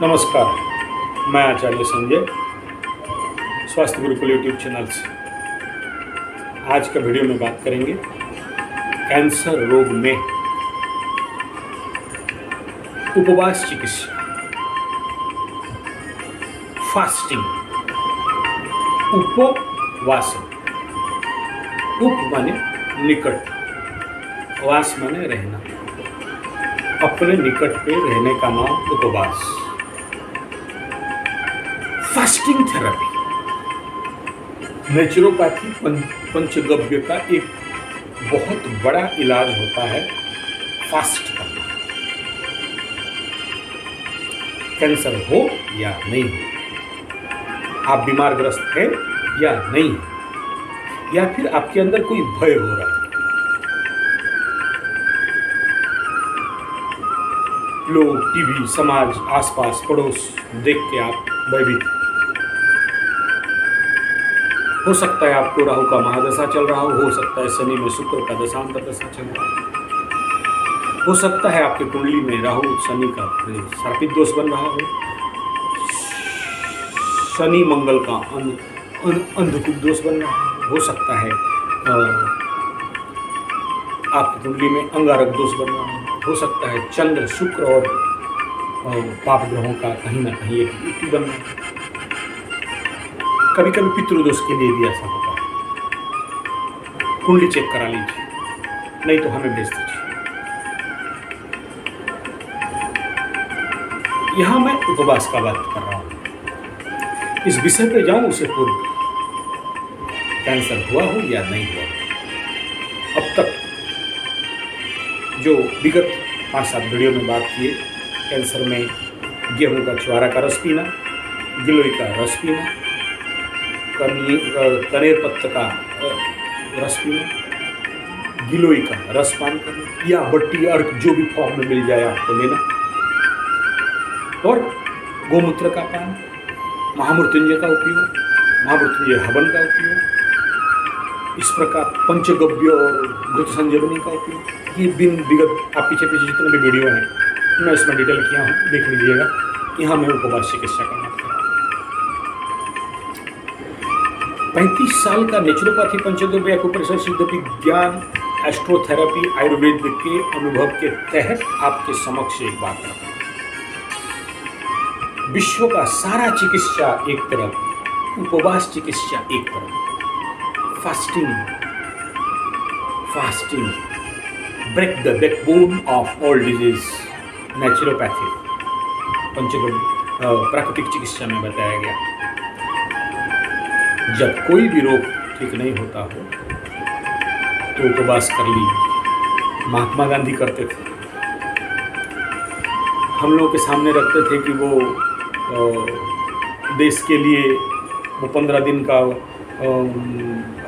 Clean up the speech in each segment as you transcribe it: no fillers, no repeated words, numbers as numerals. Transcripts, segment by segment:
नमस्कार, मैं आचार्य संजय, स्वास्थ्य गुरुकुल यूट्यूब चैनल से। आज का वीडियो में बात करेंगे कैंसर रोग में उपवास चिकित्सा, फास्टिंग। उपवास, उप माने निकट, वास माने रहना, अपने निकट पे रहने का नाम उपवास। फास्टिंग थेरेपी, नेचुरोपैथी पंचगव्य का एक बहुत बड़ा इलाज होता है फास्ट करना। कैंसर हो या नहीं हो, आप बीमारग्रस्त हैं या नहीं, या फिर आपके अंदर कोई भय हो रहा है, लोग, टीवी, समाज, आसपास, पड़ोस देख के आप भयभीत। हो सकता है आपको राहु का महादशा चल रहा हो सकता है शनि में शुक्र का दशांतर दशा चल रहा हो सकता है आपके कुंडली में राहु शनि का शार्पित दोष बन रहा शनि मंगल का अंधकूप दोष बन रहा हो सकता है आपकी कुंडली में अंगारक दोष बन रहा हो सकता है चंद्र, शुक्र और पाप ग्रहों का कहीं ना कहीं एक युति बन रहा है। कभी कभी पितृदोष के लिए भी ऐसा होता है। कुंडली चेक करा लीजिए, नहीं तो हमें भेज दीजिए। यहां मैं उपवास का बात कर रहा हूं। इस विषय पे जाऊं उससे पूर्व कैंसर हुआ हो या नहीं हुआ, अब तक जो विगत 5-7 वीडियो में बात किए, कैंसर में गेहूं का छुआरा का रस पीना, गिलोय का रस पीना, कनेर पत्ता का रस पीना, गिलोय का रस पान करना, या बट्टी अर्क जो भी फॉर्म में मिल जाए आपको लेना, और गोमूत्र का पान, महामृत्युंजय का उपयोग, महामृत्युंजय हवन का उपयोग, इस प्रकार पंचगव्य और घृत संजीवनी का उपयोग। ये बिन विगत आप पीछे जितने भी वीडियो हैं मैं इसमें डिटेल किया हूँ, देख लीजिएगा। यहाँ मैं उपवास चिकित्सा का बात कर रहा हूँ। 35 साल का नेचुरोपैथी, पंचगव्य, एक्यूप्रेशर, सिद्ध विज्ञान, एस्ट्रोथेरेपी, आयुर्वेद के अनुभव के तहत आपके समक्ष एक बात रखा। विश्व का सारा चिकित्सा एक तरफ, उपवास चिकित्सा एक तरफ। Fasting break the backbone of all disease, naturopathy, पंचगव्य, प्राकृतिक चिकित्सा में बताया गया। जब कोई भी रोग ठीक नहीं होता हो तो उपवास कर लीजिए। महात्मा गांधी करते थे, हम लोगों के सामने रखते थे कि वो देश के लिए वो 15 दिन का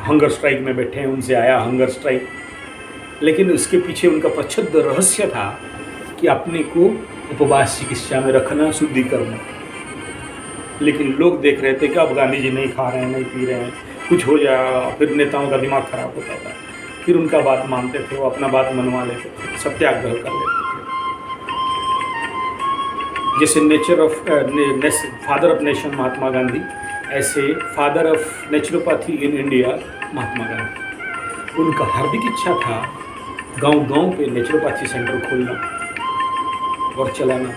हंगर स्ट्राइक में बैठे हैं, उनसे आया हंगर स्ट्राइक, लेकिन उसके पीछे उनका प्रच्छद रहस्य था कि अपने को उपवास चिकित्सा में रखना, शुद्धि करना। लेकिन लोग देख रहे थे कि अब गांधी जी नहीं खा रहे हैं, नहीं पी रहे हैं, कुछ हो जाए, फिर नेताओं का दिमाग खराब होता था, फिर उनका बात मानते थे, वो अपना बात मनवा लेते थे, सत्याग्रह कर लेते थे। जैसे father of nation Mahatma Gandhi, ऐसे father of naturopathy in India Mahatma Gandhi. उनका हार्दिक इच्छा था गांव-गांव पे नेचुरोपैथी सेंटर खोलना और चलाना।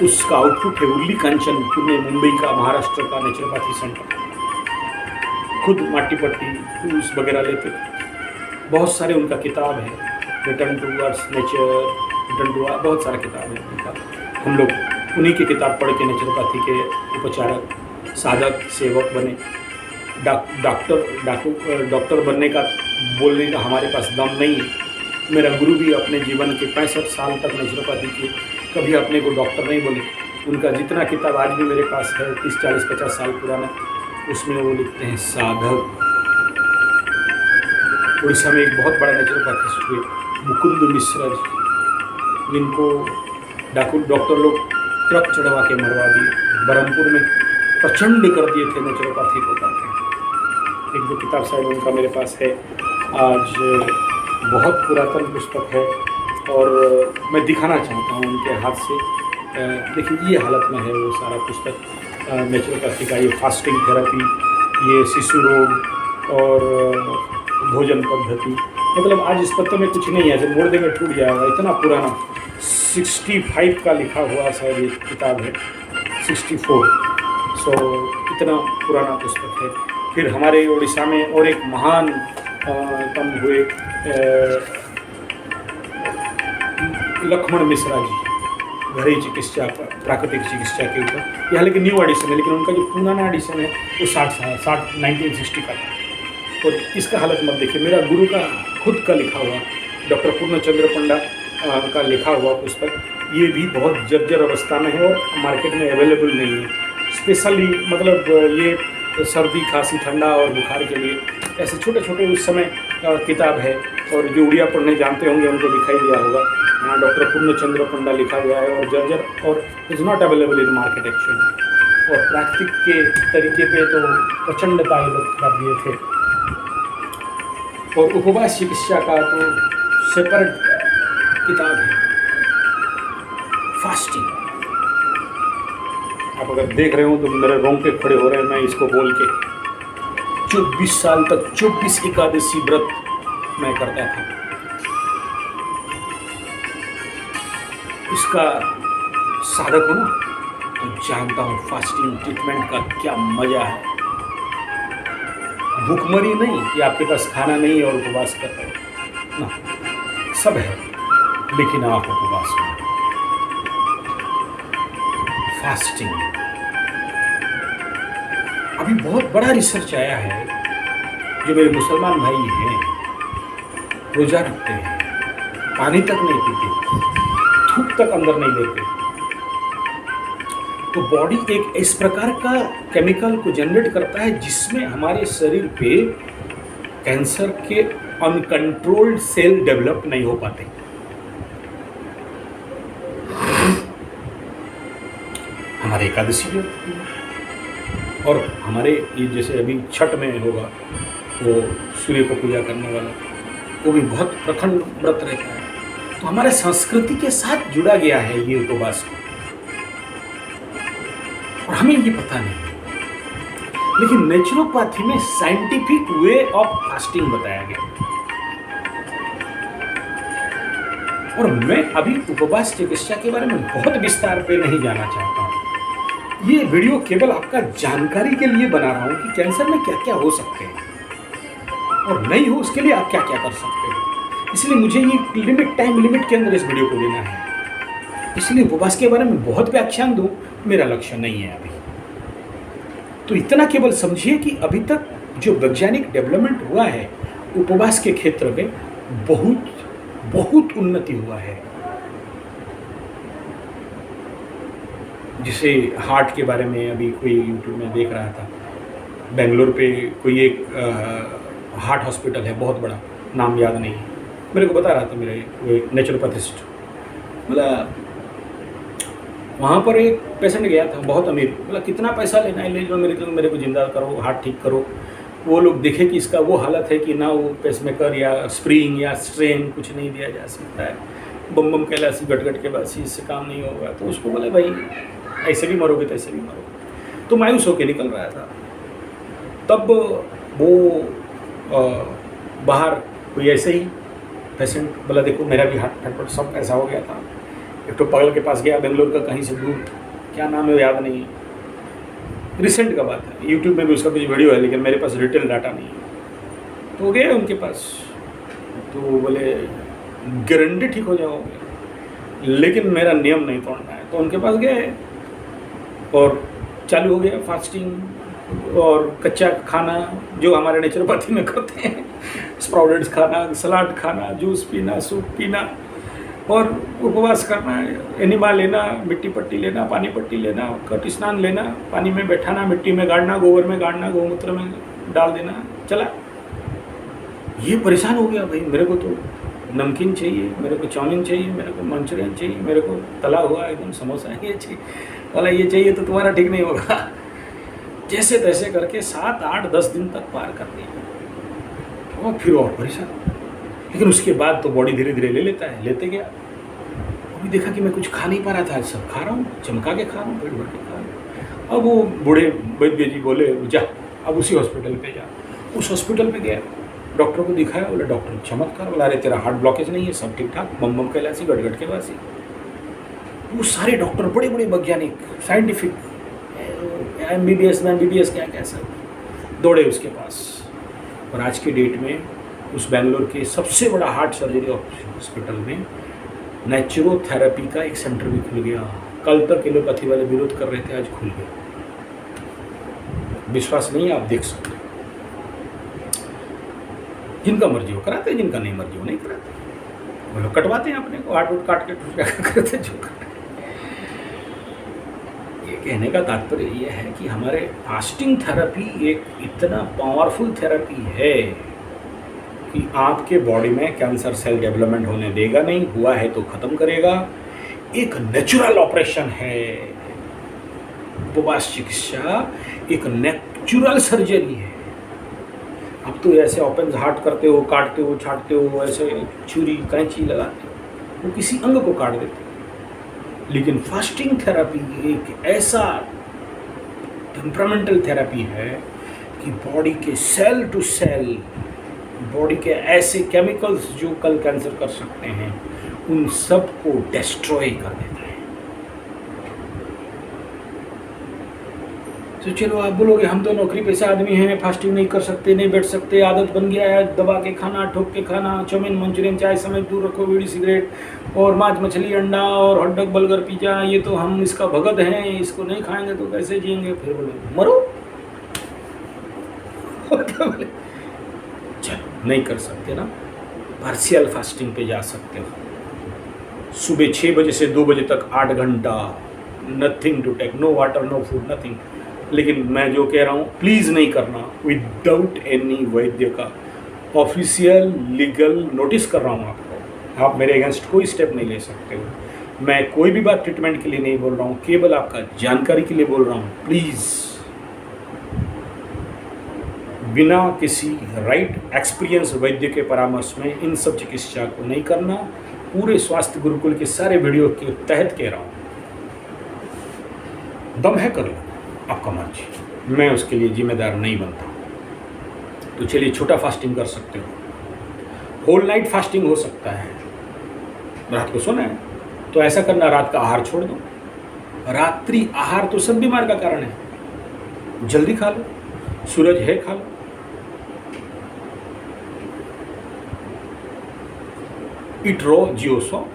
उसका आउटपुट है उल्ली कांचन, पुणे, मुंबई का, महाराष्ट्र का नेचुरोपैथी सेंटर। खुद माटी पट्टी टूल्स वगैरह लेते थे। बहुत सारे उनका किताब है, return to earth nature, return to, बहुत सारा किताब है उनका। हम लोग उन्हीं की किताब पढ़ के नेचुरोपैथी के उपचारक, साधक, सेवक बने। डॉक्टर बनने का, बोलने का हमारे पास दम नहीं है। मेरा गुरु भी अपने जीवन के 65 साल तक नेचुरोपैथी की कभी अपने को डॉक्टर नहीं बोले। उनका जितना किताब आज भी मेरे पास है, 30, 40, 50 साल पुराना, उसमें वो लिखते हैं साधक। उड़ीसा में एक बहुत बड़ा नेचुरोपैथिस्ट हुए मुकुंद मिश्रा जी, जिनको डॉक्टर लोग ट्रक चढ़वा के मरवा दिए, बरहमपुर में प्रचंड कर दिए थे नेचुरोपैथी को करके। 1-2 किताब शायद उनका मेरे पास है, आज बहुत पुरातन पुस्तक है और मैं दिखाना चाहता हूँ उनके हाथ से देखिए ये हालत में है वो सारा पुस्तक नेचुरोपैथी का, ये फास्टिंग थेरेपी, ये शिशु रोग और भोजन पद्धति। मतलब आज इस पत्ते में कुछ नहीं है, जब मोड़ देंगे टूट जाएगा। इतना पुराना 65 का लिखा हुआ शायद ये किताब है, 64। सो इतना पुराना पुस्तक है। फिर हमारे उड़ीसा में और एक महान तम हुए लक्ष्मण मिश्रा जी, घरेलू चिकित्सा पर, प्राकृतिक चिकित्सा के ऊपर। यह हालांकि न्यू एडिशन है, लेकिन उनका जो पुराना एडिशन है वो 1960 का था। और इसका हालत मत देखिए। मेरा गुरु का खुद का लिखा हुआ, डॉक्टर पूर्णचंद्र पंडा का लिखा हुआ पुस्तक, ये भी बहुत जर्जर अवस्था में है और मार्केट में अवेलेबल नहीं है। स्पेशली मतलब ये सर्दी खांसी ठंडा और बुखार के लिए ऐसे छोटे छोटे उस समय किताब है। और जो उड़िया पढ़ने जानते होंगे उनको दिखाई दिया होगा, यहाँ डॉक्टर पूर्णचंद्र पंडा लिखा गया है और जर्जर और is not available in market actually. और प्राकृतिक के तरीके पे तो प्रचंडता ये लोग कर दिए थे। और उपवास चिकित्सा का तो सेपरेट किताब है, फास्टिंग। आप अगर देख रहे हो तो मेरे रोंगटे खड़े हो रहे हैं मैं इसको बोल के। 24 साल तक 24 एकादशी व्रत मैं करता था। इसका साधक हूँ ना, तो जानता हूँ फास्टिंग ट्रीटमेंट का क्या मजा है। भूखमरी नहीं कि आपके पास खाना नहीं है और उपवास कर रहे हो ना, सब है लेकिन आप उपवास करो। फास्टिंग अभी बहुत बड़ा रिसर्च आया है। जो मेरे मुसलमान भाई हैं रोजा रखते हैं, पानी तक नहीं पीते, थूक तक अंदर नहीं लेते, तो बॉडी एक इस प्रकार का केमिकल को जनरेट करता है जिसमें हमारे शरीर पे कैंसर के अनकंट्रोल्ड सेल डेवलप नहीं हो पाते। हमारे एकादशी भी होती है और हमारे ये जैसे अभी छठ में होगा वो सूर्य को पूजा करने वाला, वो भी बहुत प्रखंड व्रत रहता है। तो हमारे संस्कृति के साथ जुड़ा गया है ये उपवास और हमें ये पता नहीं। लेकिन नेचुरोपैथी में साइंटिफिक वे ऑफ फास्टिंग बताया गया। और मैं अभी उपवास चिकित्सा के बारे में बहुत विस्तार पे नहीं जाना चाहता हूँ। ये वीडियो केवल आपका जानकारी के लिए बना रहा हूँ कि कैंसर में क्या क्या हो सकते हैं और नहीं हो उसके लिए आप क्या क्या कर सकते हैं। इसलिए मुझे ये टाइम लिमिट के अंदर इस वीडियो को देना है। इसलिए उपवास के बारे में बहुत व्याख्यान दूँ मेरा लक्ष्य नहीं है अभी। तो इतना केवल समझिए कि अभी तक जो वैज्ञानिक डेवलपमेंट हुआ है उपवास के क्षेत्र में बहुत उन्नति हुआ है। जैसे हार्ट के बारे में अभी कोई यूट्यूब में देख रहा था, बेंगलोर पे कोई एक हार्ट हॉस्पिटल है बहुत बड़ा, नाम याद नहीं, मेरे को बता रहा था मेरे वो नेचुरोपैथिस्ट। मतलब वहाँ पर एक पेशेंट गया था बहुत अमीर, बोला कितना पैसा लेना है ले लो, मेरे को जिंदा करो, हार्ट ठीक करो। वो लोग देखे कि इसका वो हालत है कि ना वो पेसमेकर या स्प्रिंग या स्ट्रेन कुछ नहीं दिया जा सकता है, बम कैलासी गट के बाद इससे काम नहीं होगा। तो उसको बोले भाई ऐसे भी मरोगे तो ऐसे भी मरोगे। तो मायूस होकर निकल रहा था। तब वो बाहर कोई ऐसे ही पेशेंट बोला देखो मेरा भी हार्ट फटफट सब ऐसा हो गया था। एक तो पागल के पास गया बेंगलोर का, कहीं से दूर, क्या नाम है याद नहीं, रिसेंट का बात है। यूट्यूब में भी उसका कुछ वीडियो है लेकिन मेरे पास डिटेल डाटा नहीं है। तो गए उनके पास, तो बोले गारंटी ठीक हो जाओगे लेकिन मेरा नियम नहीं तोड़ना है। तो उनके पास गए और चालू हो गया फास्टिंग और कच्चा खाना जो हमारे नेचुरोपैथी में करते हैं, स्प्राउटेड्स खाना, सलाद खाना, जूस पीना, सूप पीना और उपवास करना, एनिमा लेना, मिट्टी पट्टी लेना, पानी पट्टी लेना, कट स्नान लेना, पानी में बैठाना, मिट्टी में गाड़ना, गोबर में गाड़ना, गौमूत्र में डाल देना, चला। ये परेशान हो गया भाई, मेरे को तो नमकीन चाहिए, मेरे को चाउमीन चाहिए, मेरे को मंचूरियन चाहिए, मेरे को तला हुआ एकदम समोसा ये चाहिए, वाला ये चाहिए तो तुम्हारा ठीक नहीं होगा। जैसे तैसे करके 7, 8, 10 दिन तक पार कर दिया और फिर और परेशान। लेकिन उसके बाद तो बॉडी धीरे धीरे ले लेता है, लेते गया। अभी देखा कि मैं कुछ खा नहीं पा रहा था, सब खा रहा हूँ, चमका के खा रहा हूँ, पेट भर के खा रहा हूँ। अब वो बूढ़े वैद्य जी बोले जा अब उसी हॉस्पिटल पे जा। उस हॉस्पिटल पे गया, डॉक्टर को दिखाया, बोला डॉक्टर चमत्कार, बोला अरे तेरा हार्ट ब्लॉकेज नहीं है, सब ठीक ठाक, बम बम कैलासी गटगट के वासी। वो सारे डॉक्टर बड़े बड़े वैज्ञानिक साइंटिफिक MBBS में MBBS क्या क्या सब दौड़े उसके पास। और आज के डेट में उस बेंगलोर के सबसे बड़ा हार्ट सर्जरी हॉस्पिटल में नेचुरोथेरेपी का एक सेंटर भी खुल गया। कल तक एलोपैथी वाले विरोध कर रहे थे, आज खुल गया। विश्वास नहीं है, आप देख सकते हो। जिनका मर्जी हो कराते हैं, जिनका नहीं मर्जी हो नहीं कराते। वो लोग कटवाते हैं अपने को, हार्ट वोट काट के क्या करते जो करते। ये कहने का तात्पर्य ये है कि हमारे फास्टिंग थेरेपी एक इतना पावरफुल थेरेपी है कि आपके बॉडी में कैंसर सेल डेवलपमेंट होने देगा नहीं, हुआ है तो ख़त्म करेगा। एक नेचुरल ऑपरेशन है। उपवास चिकित्सा एक नेचुरल सर्जरी है। अब तो ऐसे ओपन हार्ट करते हो, काटते हो, छाटते हो, ऐसे छुरी कैंची लगाते हो, वो किसी अंग को काट देते हो। लेकिन फास्टिंग थेरेपी एक ऐसा टेम्परामेंटल थेरेपी है कि बॉडी के सेल टू सेल, बॉडी के ऐसे केमिकल्स जो कल कैंसर कर सकते हैं, उन सब को डिस्ट्रॉय कर देता है। तो चलो आप बोलोगे हम तो नौकरी पेशा आदमी हैं, फास्टिंग नहीं कर सकते, नहीं बैठ सकते, आदत बन गया है दबा के खाना, ठोक के खाना, चाउमीन मंचूरियन, चाय समेत दूर रखो, बीड़ी सिगरेट और मांस मछली अंडा और हॉटडॉग बर्गर पिज्जा, ये तो हम इसका भगत हैं, इसको नहीं खाएंगे तो कैसे जिएंगे। फिर बोलो मरो। चलो नहीं कर सकते ना, पार्शियल फास्टिंग पे जा सकते हो। सुबह 6 बजे से 2 बजे तक 8 घंटा, nothing to take, no water, no food, nothing. लेकिन मैं जो कह रहा हूँ प्लीज़ नहीं करना विदाउट एनी वैद्य का ऑफिशियल लीगल नोटिस कर रहा हूँ आपको। आप मेरे अगेंस्ट कोई स्टेप नहीं ले सकते हो। मैं कोई भी बात ट्रीटमेंट के लिए नहीं बोल रहा हूँ, केवल आपका जानकारी के लिए बोल रहा हूँ। प्लीज़ बिना किसी राइट एक्सपीरियंस वैद्य के परामर्श में इन सब चिकित्सा को नहीं करना। पूरे स्वास्थ्य गुरुकुल के सारे वीडियो के तहत कह रहा हूँ। दम है कर लो, आपका मर्जी, मैं उसके लिए जिम्मेदार नहीं बनता। तो चलिए छोटा फास्टिंग कर सकते हो, होल नाइट फास्टिंग हो सकता है। रात को सोना है तो ऐसा करना, रात का आहार छोड़ दो। रात्रि आहार तो सब बीमार का कारण है। जल्दी खा लो, सूरज है खा लो। इट रो जियो सो।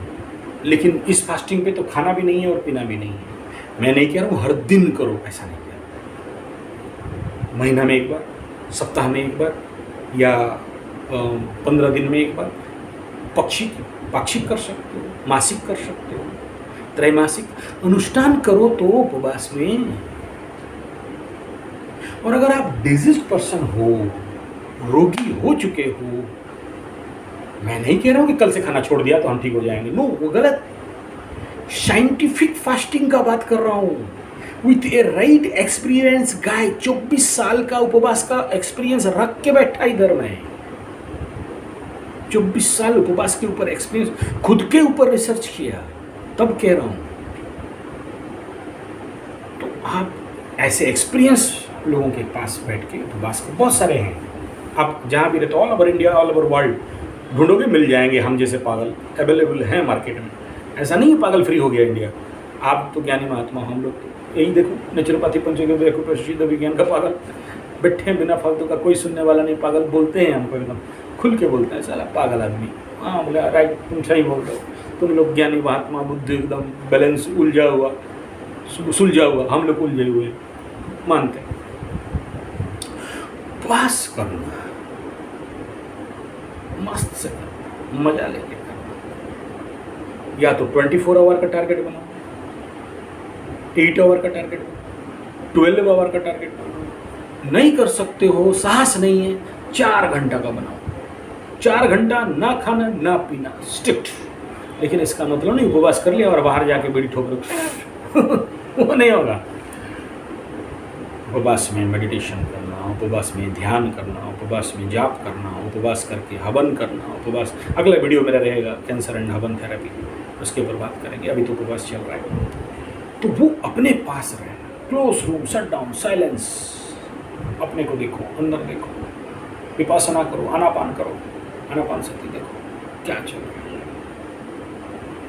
लेकिन इस फास्टिंग पे तो खाना भी नहीं है और पीना भी नहीं है। मैं नहीं कह रहा हूँ हर दिन करो, ऐसा नहीं कह रहा। महीना में एक बार, सप्ताह में एक बार, या 15 दिन में एक बार पाक्षिक कर सकते हो, मासिक कर सकते हो, त्रैमासिक अनुष्ठान करो तो उपवास में। और अगर आप डिजीज पर्सन हो, रोगी हो चुके हो, मैं नहीं कह रहा हूँ कि कल से खाना छोड़ दिया तो हम ठीक हो जाएंगे, नो, वो गलत। साइंटिफिक फास्टिंग का बात कर रहा हूँ, विथ ए राइट एक्सपीरियंस गाय। 24 साल का उपवास का एक्सपीरियंस रख के बैठा इधर मैं। 24 साल उपवास के ऊपर एक्सपीरियंस, खुद के ऊपर रिसर्च किया, तब कह रहा हूँ। तो आप ऐसे एक्सपीरियंस लोगों के पास बैठ के उपवास के बहुत सारे हैं, आप जहाँ भी रहते, all over India, all over world ढूंढोगे मिल जाएंगे। हम जैसे पागल अवेलेबल हैं मार्केट में। ऐसा नहीं है पागल फ्री हो गया इंडिया। आप तो ज्ञानी महात्मा, हम लोग तो यही देखो, नेचुरोपैथी, पंचगव्य, एक्यूप्रेशर, विज्ञान का पागल बैठे हैं, बिना फालतू का कोई सुनने वाला नहीं। पागल बोलते हैं हमको, एकदम खुल के बोलते हैं, साला पागल आदमी। हाँ बोले राइट, तुम सही बोल रहे हो, तुम लोग ज्ञानी महात्मा, बुद्धि एकदम बैलेंस उलझा हुआ, सुलझा हुआ, हम लोग उलझे हुए मानते हैं। उपवास करना मस्त से करना, मजा लेके करना। या तो 24 आवर का टारगेट बनाओ, 8 आवर का टारगेट बनाओ, 12 आवर का टारगेट बनाओ। नहीं कर सकते हो, साहस नहीं है, 4 घंटा का बनाओ। 4 घंटा ना खाना ना पीना, स्ट्रिक्ट। लेकिन इसका मतलब नहीं उपवास कर लिया और बाहर जाके बीड़ी ठोक रहे वो नहीं होगा। उपवास में मेडिटेशन करना, उपवास में ध्यान करना, उपवास में जाप करना, उपवास करके हवन करना, उपवास, अगला वीडियो मेरा रहेगा कैंसर एंड हवन थेरेपी, उसके ऊपर बात करेंगे, अभी तो उपवास चल रहा है। तो वो अपने पास रहना, close room, shut down, silence, अपने को देखो, अंदर देखो, विपासना करो, आनापान करो, आनापान शक्ति देखो क्या चल रहा है,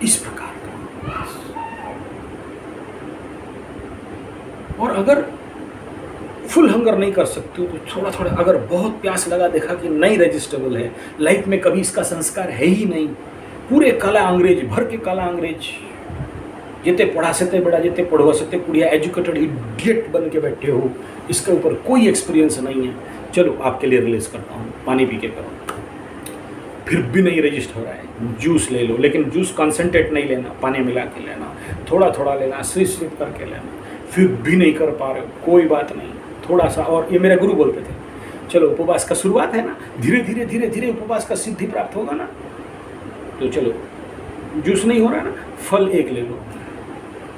इस प्रकार का। और अगर फुल हंगर नहीं कर सकते हो तो थोड़ा थोड़ा, अगर बहुत प्यास लगा, देखा कि नहीं रजिस्टेबल है, लाइफ में कभी इसका संस्कार है ही नहीं, पूरे काला अंग्रेज, भर के काला अंग्रेज, जितने पढ़ा सकते बड़ा, जितने पढ़वा सकते कुड़िया, एजुकेटेड इडियट बन के बैठे हो, इसके ऊपर कोई एक्सपीरियंस नहीं है, चलो आपके लिए रिलीज करता हूँ, पानी पी के करो, फिर भी नहीं रजिस्ट हो रहा है, जूस ले लो, लेकिन जूस कॉन्सेंट्रेट नहीं लेना, पानी मिला के लेना, थोड़ा थोड़ा लेना, स्लिप करके लेना, फिर भी नहीं कर पा रहे हो, कोई बात नहीं, थोड़ा सा और, ये मेरे गुरु बोलते थे, चलो उपवास का शुरुआत है ना, धीरे धीरे धीरे धीरे उपवास का सिद्धि प्राप्त होगा ना, तो चलो जूस नहीं हो रहा है ना, फल एक ले लो,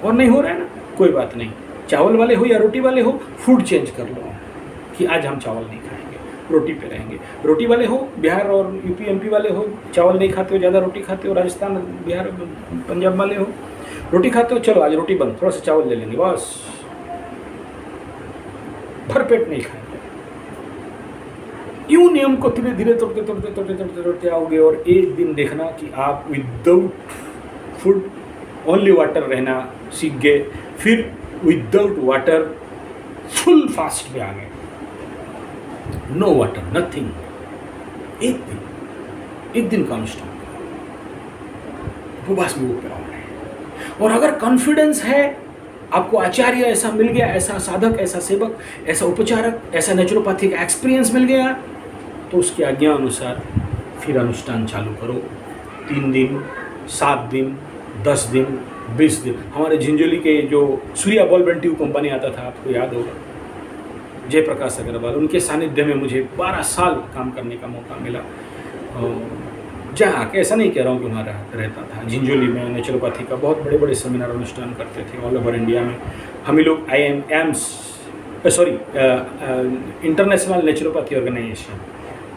और नहीं हो रहा है ना, कोई बात नहीं, चावल वाले हो या रोटी वाले हो, फूड चेंज कर लो कि आज हम चावल नहीं खाएंगे, रोटी पे रहेंगे। रोटी वाले हो, बिहार और यूपी एमपी वाले हो, चावल नहीं खाते हो, ज़्यादा रोटी खाते हो, राजस्थान बिहार पंजाब वाले हो, रोटी खाते हो, चलो आज रोटी बंद, थोड़ा सा चावल ले लेंगे, बस भर पेट नहीं खाएंगे। यूं नियम को धीरे धीरे तोड़ते तोड़ते तोड़ते तोड़ते तोड़ते आओगे, और एक दिन देखना कि आप विदाउट फूड, ओनली वाटर रहना सीख गए, फिर विदाउट वाटर फुल फास्ट में आ गए, नो वाटर, नथिंग, एक दिन कॉन्स्टेंट उपवास में ऊपर आ रहे हैं। और अगर कॉन्फिडेंस है, आपको आचार्य ऐसा मिल गया, ऐसा साधक, ऐसा सेवक, ऐसा उपचारक, ऐसा नेचुरोपैथी का एक्सपीरियंस मिल गया, तो उसकी आज्ञा अनुसार फिर अनुष्ठान चालू करो। 3 दिन, 7 दिन, 10 दिन, 20 दिन। हमारे झिंझोली के जो Surya bulb and tube company आता था, आपको याद होगा, जयप्रकाश अग्रवाल, उनके सानिध्य में मुझे 12 साल काम करने का मौका मिला। जहाँ के, ऐसा नहीं कह रहा हूँ कि वहाँ रहता था, झिंझोली में नेचुरोपैथी का बहुत बड़े बड़े सेमिनार अनुष्ठान करते थे ऑल ओवर इंडिया में। हम ही लोग इंटरनेशनल नेचुरोपैथी ऑर्गेनाइजेशन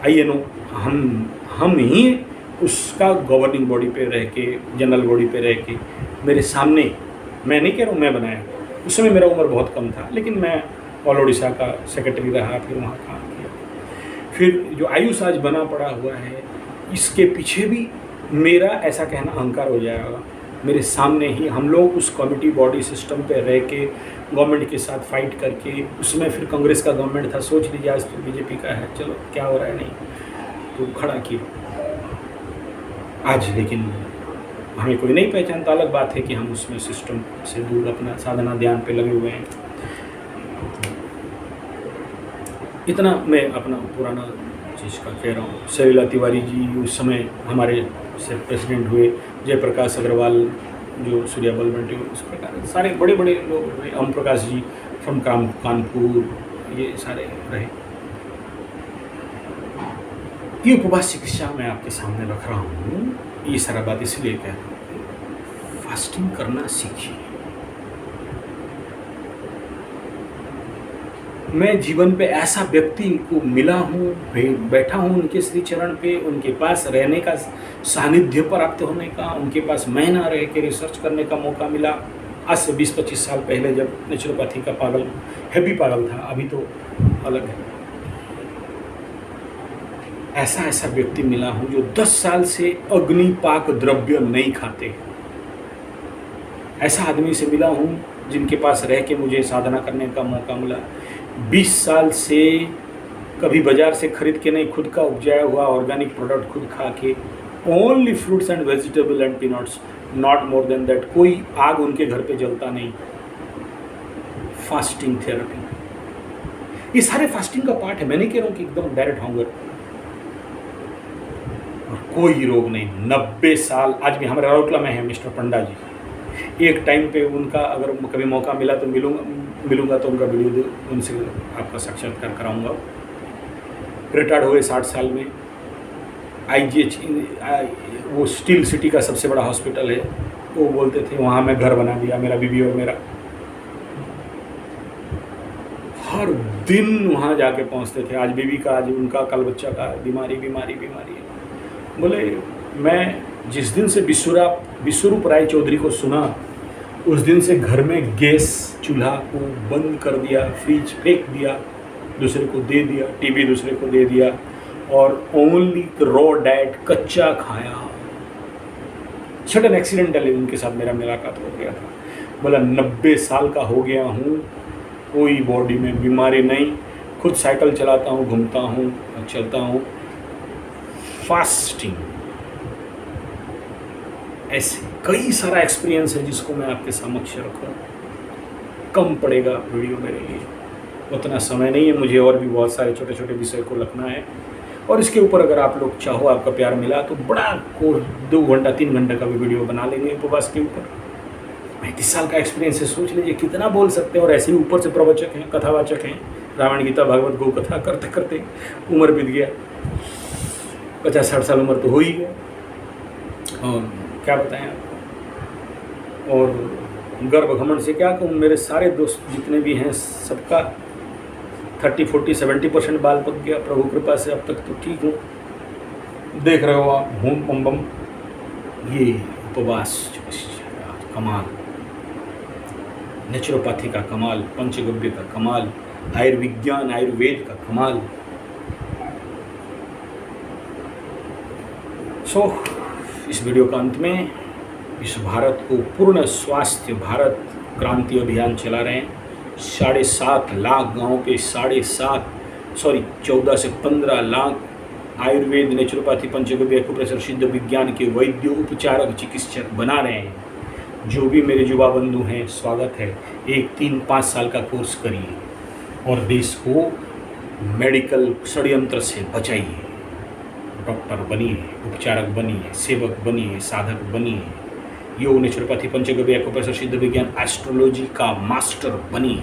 INO, हम ही उसका गवर्निंग बॉडी पे रह के, जनरल बॉडी पे रह के, मेरे सामने, मैं नहीं कह रहा हूँ मैं बनाया, उस समय मेरा उम्र बहुत कम था, लेकिन मैं ऑल ओडिशा का सेक्रेटरी रहा, फिर वहाँ काम किया। फिर जो आयुष आज बना पड़ा हुआ है, इसके पीछे भी मेरा ऐसा कहना अहंकार हो जाएगा, मेरे सामने ही हम लोग उस कमिटी बॉडी सिस्टम पे रह के गवर्नमेंट के साथ फाइट करके, उसमें फिर कांग्रेस का गवर्नमेंट था, सोच लीजिए, आज तो बीजेपी का है, चलो क्या हो रहा है, नहीं तो खड़ा किया आज, लेकिन हमें कोई नहीं पहचानता। अलग बात है कि हम उसमें सिस्टम से दूर अपना साधना ध्यान पे लगे हुए हैं। इतना मैं अपना पुराना चीज़ का कह रहा हूँ। सरीला तिवारी जी उस समय हमारे से प्रेसिडेंट हुए, जयप्रकाश अग्रवाल जो सूर्या बल्ब एंड ट्यूब, उस प्रकार सारे बड़े बड़े लोग रहे, ओम प्रकाश जी फ्रॉम कानपुर, ये सारे रहे। ये उपवास शिक्षा मैं आपके सामने रख रहा हूँ, ये सारा बात इसलिए कह रहा हूँ, फास्टिंग करना सीखिए। मैं जीवन पे ऐसा व्यक्ति को मिला हूँ, बैठा हूँ उनके श्री चरण पे, उनके पास रहने का, सानिध्य प्राप्त होने का, उनके पास महीना रह के रिसर्च करने का मौका मिला। आज से 20-25 साल पहले, जब नेचुरोपैथी का पागल, हैवी पागल था, अभी तो अलग है। ऐसा व्यक्ति मिला हूँ जो 10 साल से अग्निपाक द्रव्य नहीं खाते। ऐसा आदमी से मिला हूँ जिनके पास रह के मुझे साधना करने का मौका मिला। 20 साल से कभी बाजार से खरीद के नहीं, खुद का उपजाया हुआ ऑर्गेनिक प्रोडक्ट खुद खा के, only fruits and vegetable and peanuts, not more than that. कोई आग उनके घर पे जलता नहीं। फास्टिंग थेरेपी, ये सारे फास्टिंग का पार्ट है। मैं नहीं कह रहा हूँ कि एकदम डायरेक्ट हंगर, और कोई रोग नहीं। 90 साल आज भी हमारे राउरकेला में है मिस्टर पंडा जी। एक टाइम पे उनका अगर कभी मौका मिला तो मिलूंगा तो उनका वीडियो उनसे आपका साक्षात्कार कराऊंगा। रिटायर्ड हुए 60 साल में। IGH वो स्टील सिटी का सबसे बड़ा हॉस्पिटल है, वो बोलते थे वहाँ मैं घर बना दिया, मेरा बीवी और मेरा। हर दिन वहाँ जाके पहुँचते थे, आज बीवी का, आज उनका, कल बच्चा का, बीमारी बीमारी बीमारी। बोले मैं जिस दिन से विश्वरूप राय चौधरी को सुना, उस दिन से घर में गैस चूल्हा को बंद कर दिया, फ्रिज फेंक दिया, दूसरे को दे दिया, टीवी दूसरे को दे दिया, और ओनली रॉ डाइट, कच्चा खाया। सडन एक्सीडेंटली उनके साथ मेरा मुलाकात हो गया था। बोला 90 साल का हो गया हूँ, कोई बॉडी में बीमारी नहीं, खुद साइकिल चलाता हूँ, घूमता हूँ, चलता हूँ, फास्टिंग। ऐसे कई सारा एक्सपीरियंस है जिसको मैं आपके समक्ष रखूँ। कम पड़ेगा वीडियो मेरे लिए, उतना समय नहीं है मुझे, और भी बहुत सारे छोटे छोटे विषय को रखना है। और इसके ऊपर अगर आप लोग चाहो, आपका प्यार मिला तो बड़ा को 2 घंटा 3 घंटे का भी वीडियो बना लेंगे उपवास के ऊपर। 35 साल का एक्सपीरियंस है, सोच लीजिए कितना बोल सकते हैं। और ऐसे ही ऊपर से प्रवचक हैं, कथावाचक हैं, रामायण गीता भागवत गौ कथा करते करते उम्र बीत गया, 50-60 साल उम्र तो हो ही गया। और क्या बताएं आपको, और गर्व घमंड से क्या कहूँ, मेरे सारे दोस्त जितने भी हैं सबका 30, 40, 70% बाल पक गया प्रभु कृपा से। अब तक तो ठीक हूँ, देख रहे हो आप, भूम बम बम। ये उपवास कमाल, नेचुरोपैथी का कमाल, पंचगव्य का कमाल, आयुर्विज्ञान आयुर्वेद का कमाल। इस वीडियो का अंत में इस भारत को पूर्ण स्वास्थ्य भारत क्रांति अभियान चला रहे हैं। 7.5 लाख गाँव पे 14 से 15 लाख आयुर्वेद, नेचुरोपैथी, पंचगव्य, एक्यूप्रेशर, सिद्ध विज्ञान के वैद्य, उपचारक, चिकित्सक बना रहे हैं। जो भी मेरे युवा बंधु हैं, स्वागत है। 1, 3, 5 साल का कोर्स करिए और देश को मेडिकल षड्यंत्र से बचाइए। डॉक्टर बनिए, उपचारक बनिए, सेवक बनिए, साधक बनिए, योग, नेचुरोपैथी, पंचगव्य, एक्यूप्रेशर, सिद्ध विज्ञान, एस्ट्रोलॉजी का मास्टर बनिए।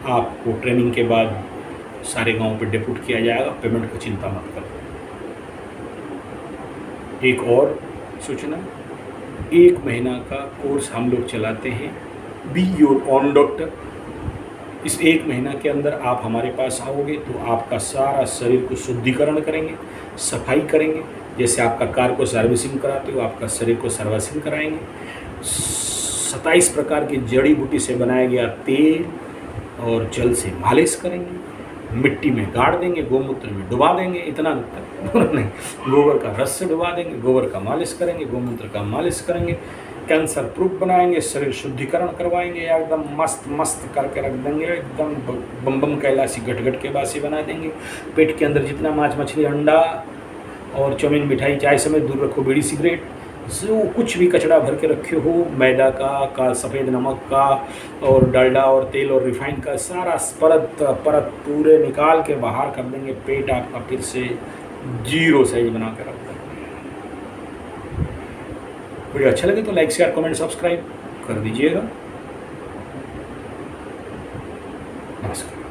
आपको ट्रेनिंग के बाद सारे गांव पे डेप्यूट किया जाएगा, पेमेंट की चिंता मत करो। एक और सूचना, 1 महीना का कोर्स हम लोग चलाते हैं, बी योर ओन डॉक्टर। इस 1 महीना के अंदर आप हमारे पास आओगे तो आपका सारा शरीर को शुद्धिकरण करेंगे, सफाई करेंगे। जैसे आपका कार को सर्विसिंग कराते हो, आपका शरीर को सर्विसिंग कराएंगे। 27 प्रकार की जड़ी बूटी से बनाया गया तेल और जल से मालिश करेंगे, मिट्टी में गाड़ देंगे, गोमूत्र में डुबा देंगे, इतना नहीं, गोबर का रस से डुबा देंगे, गोबर का मालिश करेंगे, गोमूत्र का मालिश करेंगे, कैंसर प्रूफ बनाएंगे, शरीर शुद्धिकरण करवाएंगे, एकदम मस्त मस्त करके रख देंगे, एकदम बम बम कैलाशी गट के बासी बना देंगे। पेट के अंदर जितना मांस मछली अंडा और चौमिन मिठाई चाय समेत दूर रखो, बीड़ी सिगरेट, जो कुछ भी कचड़ा भर के रखे हो, मैदा का सफ़ेद नमक का और डालडा और तेल और रिफाइन का, सारा परत पूरे निकाल के बाहर कर देंगे। पेट आपका फिर से 0 साइज बना के रख देंगे। वीडियो अच्छा लगे तो लाइक, शेयर, कमेंट, सब्सक्राइब कर दीजिएगा। नमस्कार।